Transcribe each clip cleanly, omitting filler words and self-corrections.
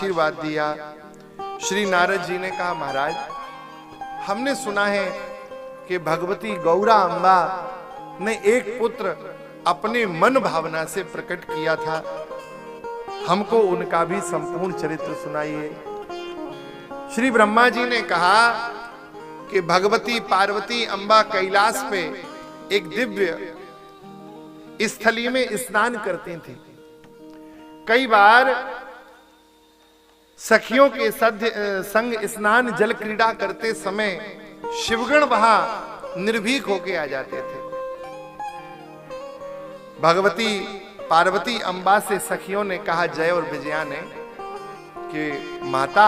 आशीर्वाद दिया। श्री नारद जी ने कहा, महाराज हमने सुना है कि भगवती गौरा अम्बा ने एक पुत्र अपने मन भावना से प्रकट किया था, हमको उनका भी संपूर्ण चरित्र सुनाइए। श्री ब्रह्मा जी ने कहा कि भगवती पार्वती अम्बा कैलाश पे एक दिव्य स्थली में स्नान करती थी। कई बार सखियों के संग स्नान जल क्रीड़ा करते समय शिवगण वहां निर्भीक होके आ जाते थे। भगवती पार्वती अम्बा से सखियों ने कहा, जय और विजया ने, कि माता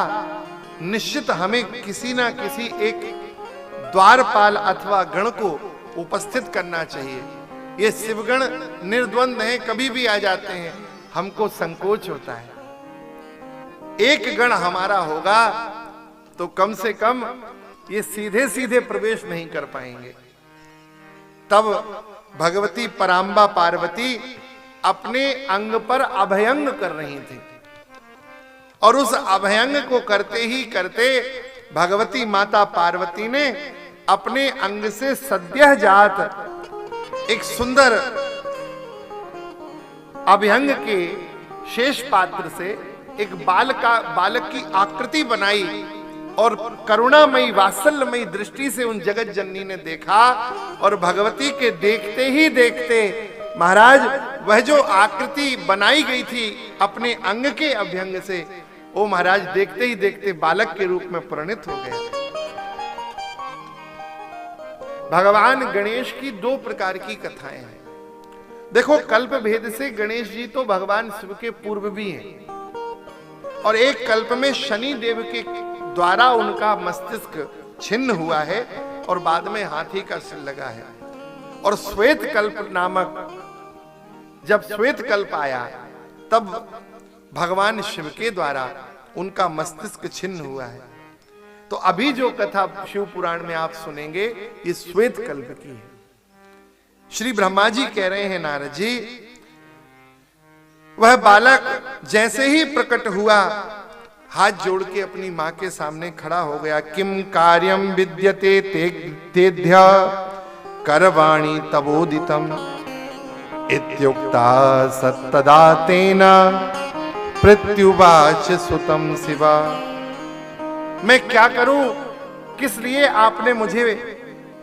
निश्चित हमें किसी ना किसी एक द्वारपाल अथवा गण को उपस्थित करना चाहिए। ये शिवगण निर्द्वंद हैं, कभी भी आ जाते हैं, हमको संकोच होता है। एक गण हमारा होगा तो कम से कम ये सीधे सीधे प्रवेश नहीं कर पाएंगे। तब भगवती पराम्बा पार्वती अपने अंग पर अभयंग कर रही थी और उस अभयंग को करते ही करते भगवती माता पार्वती ने अपने अंग से सद्यः जात एक सुंदर अभयंग के शेष पात्र से एक बालक की आकृति बनाई और करुणामयी वात्सल्यमयी दृष्टि से उन जगत जननी ने देखा और भगवती के देखते ही देखते महाराज वह जो आकृति बनाई गई थी अपने अंग के अभ्यंग से, वो महाराज देखते ही देखते बालक के रूप में परिणत हो गया। भगवान गणेश की दो प्रकार की कथाएं हैं। देखो, कल्प भेद से गणेश जी तो भगवान शिव के पूर्व भी हैं और एक कल्प में शनि देव के द्वारा उनका मस्तिष्क छिन्न हुआ है और बाद में हाथी का सिर लगा है। और श्वेत कल्प नामक, जब श्वेत कल्प आया तब भगवान शिव के द्वारा उनका मस्तिष्क छिन्न हुआ है। तो अभी जो कथा शिव पुराण में आप सुनेंगे ये श्वेत कल्प की है। श्री ब्रह्मा जी कह रहे हैं, नारद जी, वह बालक जैसे ही प्रकट हुआ हाथ जोड़ के अपनी मां के सामने खड़ा हो गया। किम कार्यम विद्यते तेध्य करवाणी तबोदितम इत्युक्ता सत्तदा तेना प्रत्युवाच सुतम शिवा। मैं क्या करूं, किस लिए आपने मुझे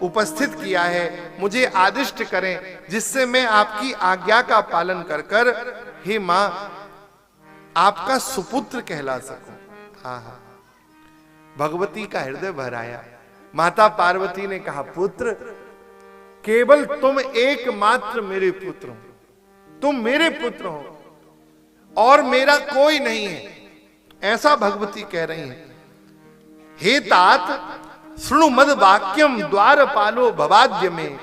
उपस्थित किया है, मुझे आदिष्ट करें जिससे मैं आपकी आज्ञा का पालन कर कर हे मां आपका सुपुत्र कहला सकूं। हाँ, भगवती का हृदय भर आया। माता पार्वती ने कहा, पुत्र, केवल तुम एकमात्र मेरे पुत्र हो, तुम मेरे पुत्र हो और मेरा कोई नहीं है, ऐसा भगवती कह रही है। हे तात सुनु मद वाक्यम द्वारपालो भवाद्य में,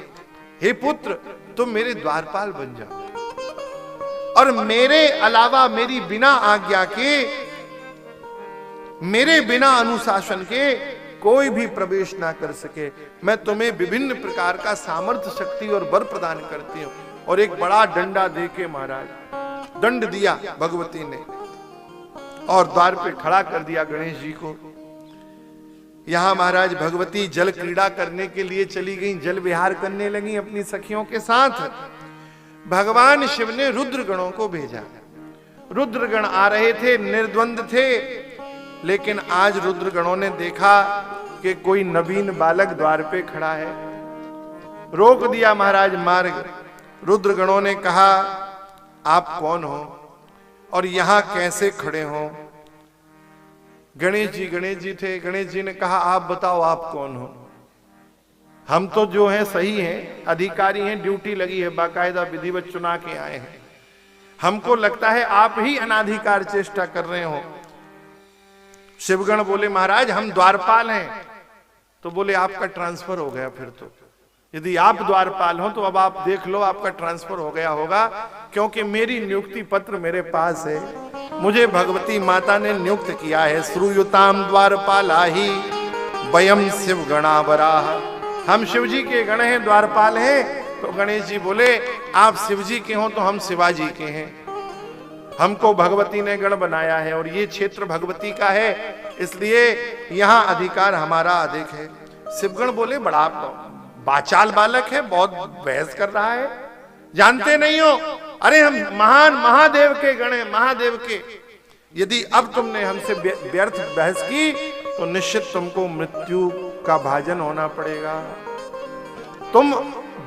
हे पुत्र तुम मेरे द्वारपाल बन जाओ और मेरे अलावा मेरी बिना आज्ञा के, मेरे बिना अनुशासन के कोई भी प्रवेश ना कर सके। मैं तुम्हें विभिन्न प्रकार का सामर्थ्य, शक्ति और वर प्रदान करती हूं। और एक बड़ा डंडा देके महाराज दंड दिया भगवती ने और द्वार पे खड़ा कर दिया गणेश जी को। यहां महाराज भगवती जल क्रीड़ा करने के लिए चली गई, जल विहार करने लगी अपनी सखियों के साथ। भगवान शिव ने रुद्र गणों को भेजा। रुद्र गण आ रहे थे, निर्द्वंद थे, लेकिन आज रुद्र गणों ने देखा कि कोई नवीन बालक द्वार पे खड़ा है, रोक दिया महाराज मार्ग। रुद्र गणों ने कहा, आप कौन हो और यहां कैसे खड़े हो? गणेश जी थे। गणेश जी ने कहा, आप बताओ आप कौन हो? हम तो जो हैं सही हैं, अधिकारी हैं, ड्यूटी लगी है, बाकायदा विधिवत चुना के आए हैं। हमको लगता है आप ही अनाधिकार चेष्टा कर रहे हो। शिवगण बोले, महाराज हम द्वारपाल हैं। तो बोले, आपका ट्रांसफर हो गया। फिर तो यदि आप द्वारपाल हो तो अब आप देख लो, आपका ट्रांसफर हो गया होगा, क्योंकि मेरी नियुक्ति पत्र मेरे पास है, मुझे भगवती माता ने नियुक्त किया है। श्रूयुताम द्वारपाला ही वयम शिव गणावराह, हम शिव जी के गण हैं, द्वारपाल हैं। तो गणेश जी बोले, आप शिव जी के हो तो हम शिवाजी के हैं। हमको भगवती ने गण बनाया है और ये क्षेत्र भगवती का है, इसलिए यहां अधिकार हमारा अधिक है। शिवगण बोले बड़ा बाचाल बालक है, बहुत बहस कर रहा है, जानते नहीं हो? अरे हम महान महादेव के गण हैं, महादेव के। यदि अब तुमने हमसे व्यर्थ बहस की तो निश्चित तुमको मृत्यु का भाजन होना पड़ेगा। तुम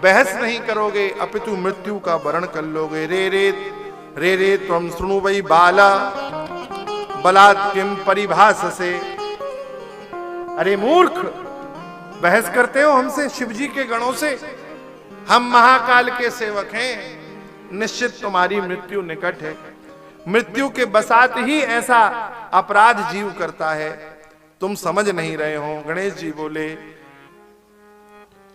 बहस नहीं करोगे अपितु मृत्यु का वरण कर लोगे। रे रे त्वं शृणु वै बाला बलात् किम परिभास से। अरे मूर्ख, बहस करते हो हमसे शिवजी के गणों से? हम महाकाल के सेवक हैं, निश्चित तुम्हारी मृत्यु निकट है। मृत्यु के बसात ही ऐसा अपराध जीव करता है, तुम समझ नहीं रहे हो। गणेश जी बोले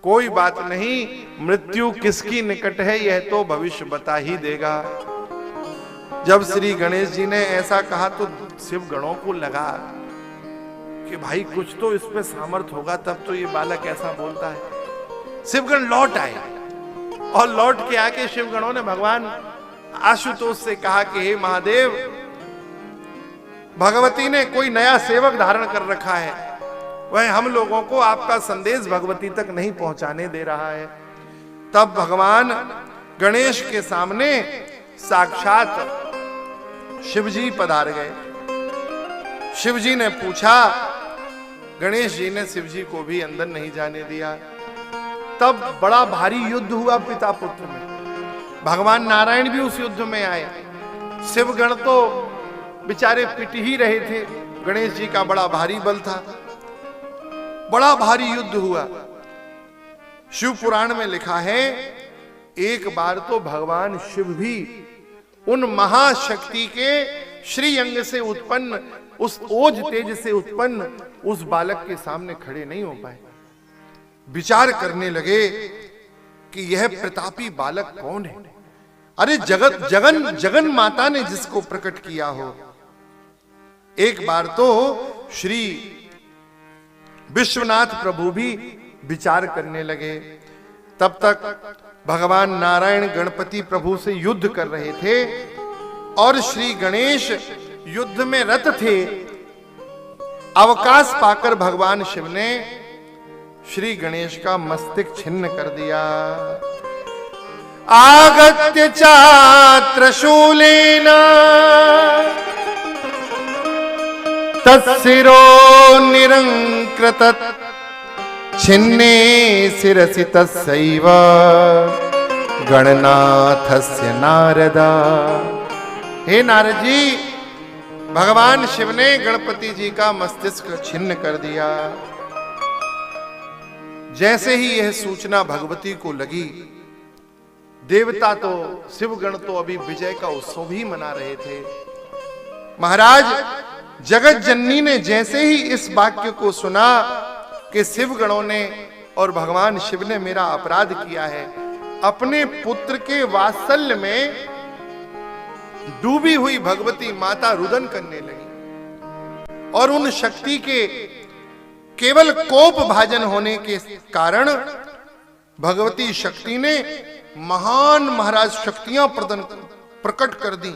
कोई बात नहीं, मृत्यु किसकी निकट है यह तो भविष्य बता ही देगा। जब श्री गणेश जी ने ऐसा कहा तो शिव गणों को लगा कि भाई कुछ तो इस पे सामर्थ्य होगा, तब तो ये बालक ऐसा बोलता है। शिवगण लौट आए और लौट के आके शिवगणों ने भगवान आशुतोष से कहा कि हे महादेव, भगवती ने कोई नया सेवक धारण कर रखा है, वह हम लोगों को आपका संदेश भगवती तक नहीं पहुंचाने दे रहा है। तब भगवान गणेश के सामने साक्षात शिवजी पधार गए। शिवजी ने पूछा, गणेश जी ने शिवजी को भी अंदर नहीं जाने दिया। तब बड़ा भारी युद्ध हुआ पिता पुत्र में। भगवान नारायण भी उस युद्ध में आए। शिवगण तो बेचारे पिट ही रहे थे, गणेश जी का बड़ा भारी बल था। बड़ा भारी युद्ध हुआ। शिव पुराण में लिखा है, एक बार तो भगवान शिव भी उन महाशक्ति के श्री अंग से उत्पन्न, उस ओज तेज से उत्पन्न उस बालक के सामने खड़े नहीं हो पाए। विचार करने लगे कि यह प्रतापी बालक कौन है। अरे जगन माता ने जिसको प्रकट किया हो। एक बार तो श्री विश्वनाथ प्रभु भी विचार करने लगे। तब तक भगवान नारायण गणपति प्रभु से युद्ध कर रहे थे और श्री गणेश युद्ध में रत थे। अवकाश पाकर भगवान शिव ने श्री गणेश का मस्तक छिन्न कर दिया। आगत्य चात्रशूलेन तत्शिरो निरंकृत छिन्ने शिरसि तस्सैव गणनाथस्य नारदा। हे नारद जी, भगवान शिव ने गणपति जी का मस्तिष्क छिन्न कर दिया। जैसे ही यह सूचना भगवती को लगी, देवता तो शिवगण तो अभी विजय का उत्सव ही मना रहे थे। महाराज, जगत जननी ने जैसे ही इस वाक्य को सुना कि शिवगणों ने और भगवान शिव ने मेरा अपराध किया है, अपने पुत्र के वात्सल्य में डूबी हुई भगवती माता रुदन करने लगी और उन शक्ति के केवल कोप भाजन होने के कारण भगवती शक्ति ने महान महाराज शक्तियां प्रकट कर दी।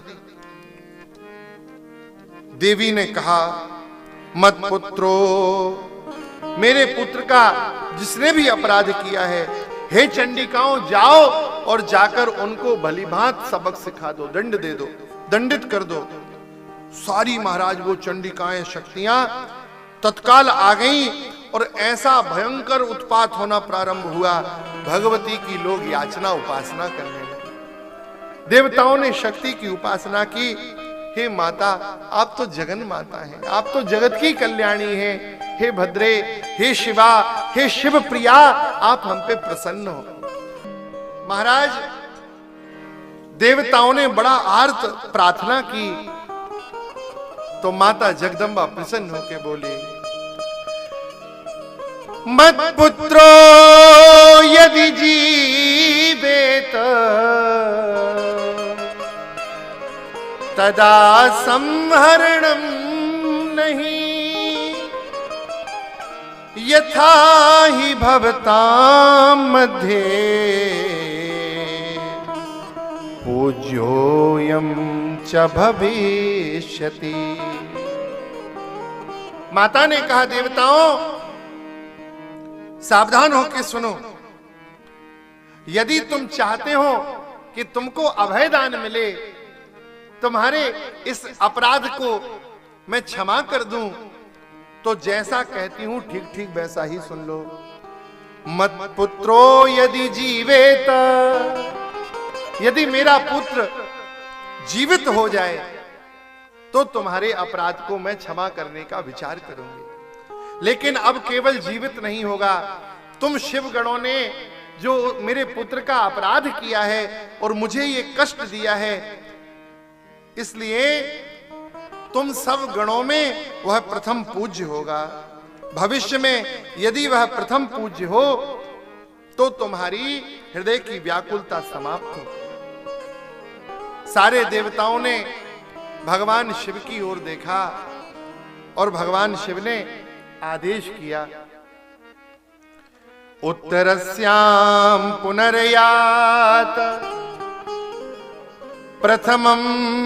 देवी ने कहा, मत पुत्रो, मेरे पुत्र का जिसने भी अपराध किया है, हे चंडिकाओं, जाओ और जाकर उनको भलीभांत सबक सिखा दो, दंड दे दो, दंडित कर दो। सारी महाराज वो चंडिकाएं शक्तियां तत्काल आ गईं और ऐसा भयंकर उत्पात होना प्रारंभ हुआ, भगवती की लोग याचना उपासना करने लगे। देवताओं ने शक्ति की उपासना की। हे माता, आप तो जगन माता हैं, आप तो जगत की कल्याणी हैं। हे भद्रे, हे शिवा, हे शिव प्रिया, आप हम पे प्रसन्न हो। महाराज, देवताओं ने बड़ा आर्त प्रार्थना की तो माता जगदम्बा प्रसन्न होकर बोली, मत पुत्रो यदि जीवेत तदा संहरणम नहीं, यथा ही भवतां मध्ये पूज्योऽयं च भविष्यति। माता ने कहा, देवताओं सावधान होकर सुनो, यदि तुम चाहते हो कि तुमको अभयदान मिले, तुम्हारे इस अपराध को मैं क्षमा कर दूं, तो जैसा कहती हूं ठीक ठीक वैसा ही सुन लो। मत पुत्रो यदि जीवेत, यदि मेरा पुत्र जीवित हो जाए तो तुम्हारे अपराध को मैं क्षमा करने का विचार करूंगी। लेकिन अब केवल जीवित नहीं होगा, तुम शिवगणों ने जो मेरे पुत्र का अपराध किया है और मुझे ये कष्ट दिया है, इसलिए तुम सब गणों में वह प्रथम पूज्य होगा। भविष्य में यदि वह प्रथम पूज्य हो तो तुम्हारी हृदय की व्याकुलता समाप्त हो। सारे देवताओं ने भगवान शिव की ओर देखा और भगवान शिव ने आदेश किया, उत्तरस्याम पुनर्यात प्रथमं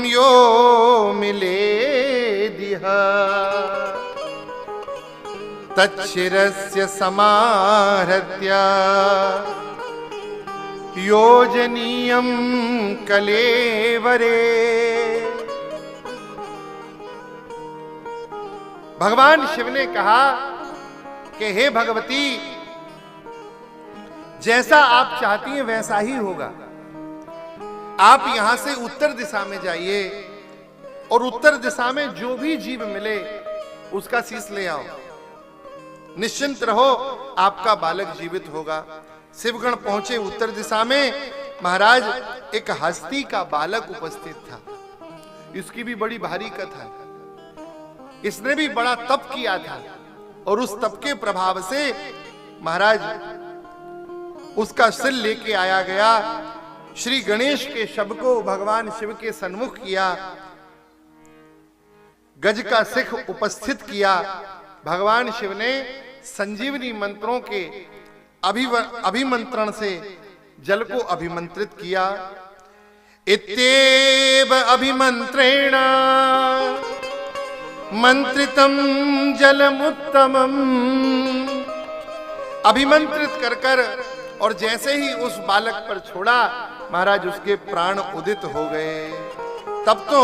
यो मिलेदिह तच्छिरस्य समाहृत्य योजनीयं कलेवरे। भगवान शिव ने कहा कि हे भगवती, जैसा आप चाहती हैं वैसा ही होगा। आप यहां से उत्तर दिशा में जाइए और उत्तर दिशा में जो भी जीव मिले उसका शीश ले आओ। निश्चिंत रहो, आपका बालक जीवित होगा। शिवगण पहुंचे उत्तर दिशा में। महाराज, एक हस्ती का बालक उपस्थित था। इसकी भी बड़ी भारी कथा। इसने भी बड़ा तप किया था और उस तप के प्रभाव से महाराज उसका सिर लेके आया गया। श्री गणेश के शब को भगवान शिव के सन्मुख किया, गज का सिख उपस्थित किया। भगवान शिव ने संजीवनी मंत्रों के अभिमंत्रण से जल को अभिमंत्रित किया। इत्येव अभिमंत्रेण मंत्रितम जलमुत्तमम। अभिमंत्रित कर कर और जैसे ही उस बालक पर छोड़ा, महाराज उसके प्राण उदित हो गए। तब तो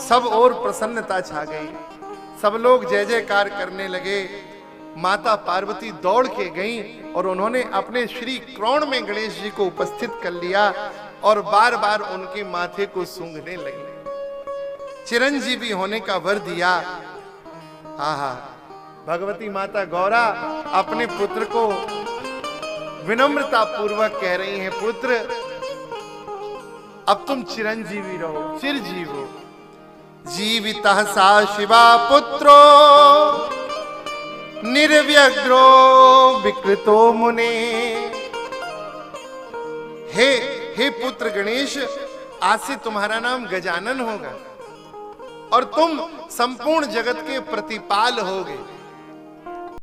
सब और प्रसन्नता छा गई। सब लोग जय जयकार करने लगे। माता पार्वती दौड़ के गईं और उन्होंने अपने श्री क्रोण में गणेश जी को उपस्थित कर लिया और बार बार उनके माथे को सूंघने लगी। चिरंजीवी होने का वर दिया। आहा, भगवती माता गौरा अपने पुत्र को विनम्रता पूर्वक कह रही हैं, पुत्र अब तुम चिरंजीवी रहो, चिरजीव हो। जीवितः सा शिवा पुत्रो निर्व्यग्रो विकृतो मुने। हे पुत्र गणेश, आज से तुम्हारा नाम गजानन होगा और तुम संपूर्ण जगत के प्रतिपाल होगे।